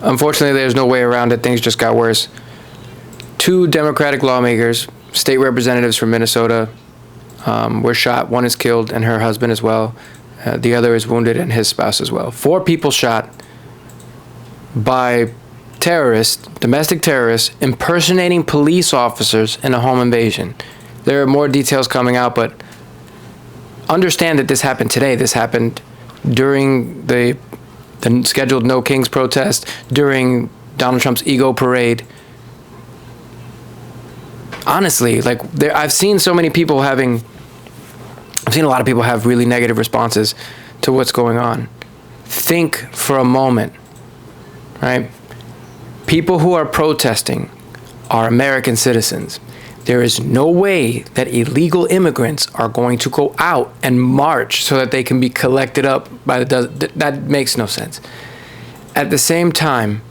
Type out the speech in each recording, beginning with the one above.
Unfortunately, there's no way around it. Things just got worse. 2 Democratic lawmakers, state representatives from Minnesota, were shot. One is killed, and her husband as well. The other is wounded, and his spouse as well. 4 people shot by terrorists, domestic terrorists, impersonating police officers in a home invasion. There are more details coming out, but understand that this happened today. This happened during the scheduled No Kings protest, during Donald Trump's ego parade. Honestly, like, I've seen a lot of people have really negative responses to what's going on. Think for a moment, right? People who are protesting are American citizens. There is no way that illegal immigrants are going to go out and march so that they can be collected up by that makes no sense. At the same time,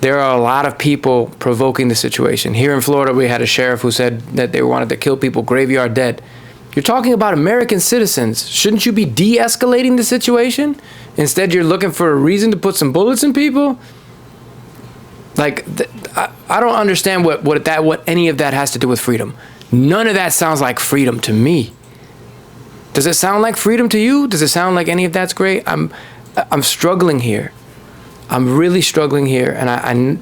there are a lot of people provoking the situation. Here in Florida, we had a sheriff who said that they wanted to kill people, graveyard dead. You're talking about American citizens. Shouldn't you be de-escalating the situation? Instead, you're looking for a reason to put some bullets in people? Like, I don't understand what any of that has to do with freedom. None of that sounds like freedom to me. Does it sound like freedom to you? Does it sound like any of that's great? I'm struggling here. I'm really struggling here, and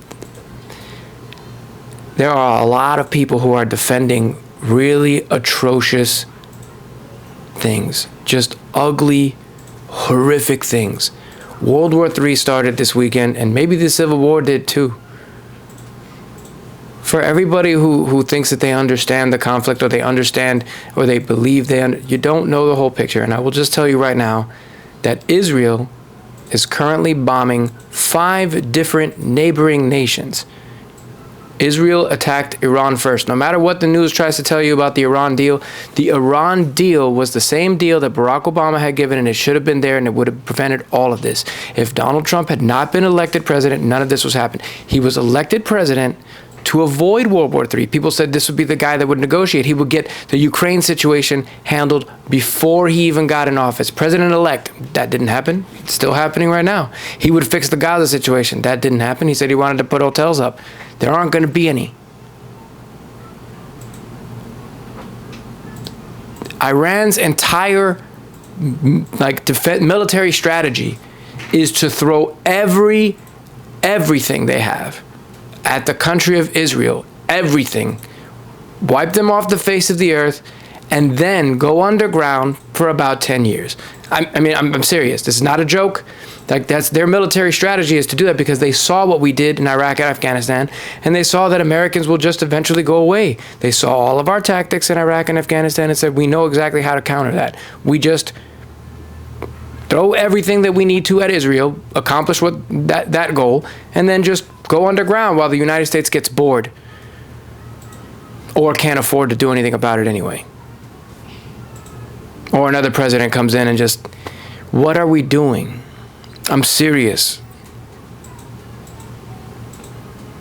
there are a lot of people who are defending really atrocious things, just ugly, horrific things. World War III started this weekend, and maybe the Civil War did too. For everybody who thinks that they understand the conflict, or they understand, or they believe you don't know the whole picture. And I will just tell you right now that Israel is currently bombing 5 different neighboring nations. Israel attacked Iran first. No matter what the news tries to tell you about the Iran deal was the same deal that Barack Obama had given, and it should have been there, and it would have prevented all of this. If Donald Trump had not been elected president, none of this was happening. He was elected president to avoid World War III. People said this would be the guy that would negotiate. He would get the Ukraine situation handled before he even got in office. President-elect, that didn't happen. It's still happening right now. He would fix the Gaza situation. That didn't happen. He said he wanted to put hotels up. There aren't going to be any. Iran's entire military strategy is to throw everything they have at the country of Israel, everything, wipe them off the face of the earth, and then go underground for about 10 years. I'm serious. This is not a joke. Like, that's their military strategy, is to do that because they saw what we did in Iraq and Afghanistan, and they saw that Americans will just eventually go away. They saw all of our tactics in Iraq and Afghanistan and said, we know exactly how to counter that. We just throw everything that we need to at Israel, accomplish that goal, and then just go underground while the United States gets bored or can't afford to do anything about it anyway. Or another president comes in and just, what are we doing? I'm serious.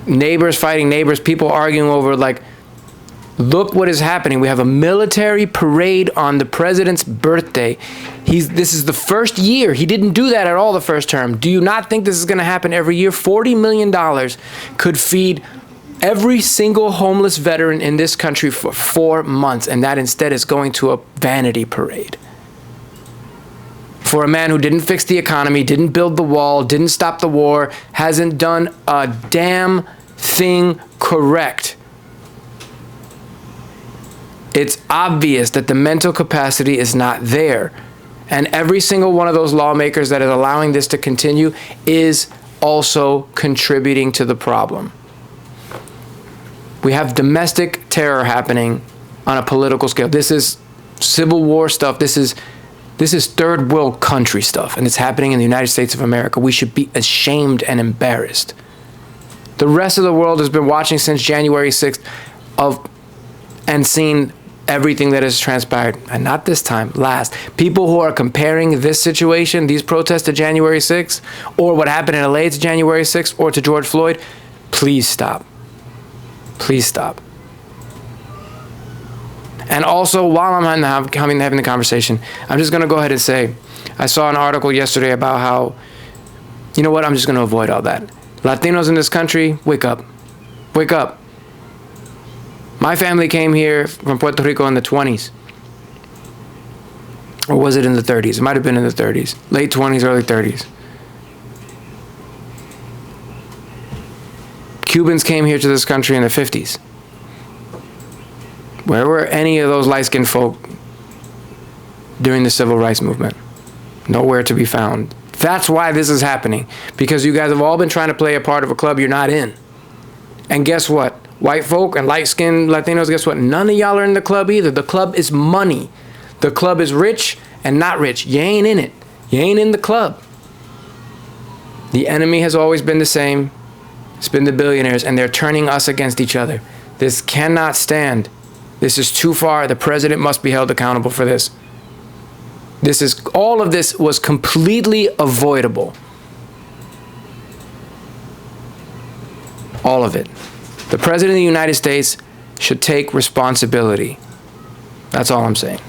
Neighbors fighting neighbors, people arguing over, look what is happening. We have a military parade on the president's birthday. This is the first year. He didn't do that at all the first term. Do you not think this is going to happen every year? $40 million could feed every single homeless veteran in this country for 4 months, and that instead is going to a vanity parade. For a man who didn't fix the economy, didn't build the wall, didn't stop the war, hasn't done a damn thing correct. It's obvious that the mental capacity is not there. And every single one of those lawmakers that is allowing this to continue is also contributing to the problem. We have domestic terror happening on a political scale. This is Civil War stuff. This is third world country stuff, and it's happening in the United States of America. We should be ashamed and embarrassed. The rest of the world has been watching since January 6th and seen everything that has transpired, and not this time, last. People who are comparing this situation, these protests to January 6th, or what happened in LA to January 6th, or to George Floyd, please stop. Please stop. And also, while I'm having the conversation, I'm just going to go ahead and say, I saw an article yesterday about how, you know what, I'm just going to avoid all that. Latinos in this country, wake up. Wake up. My family came here from Puerto Rico in the 20s. Or was it in the 30s? It might have been in the 30s. Late 20s, early 30s. Cubans came here to this country in the 50s. Where were any of those light-skinned folk during the civil rights movement? Nowhere to be found. That's why this is happening. Because you guys have all been trying to play a part of a club you're not in. And guess what? White folk and light-skinned Latinos, guess what? None of y'all are in the club either. The club is money. The club is rich and not rich. You ain't in it. You ain't in the club. The enemy has always been the same. It's been the billionaires, and they're turning us against each other. This cannot stand. This is too far. The president must be held accountable for this. All of this was completely avoidable. All of it. The president of the United States should take responsibility. That's all I'm saying.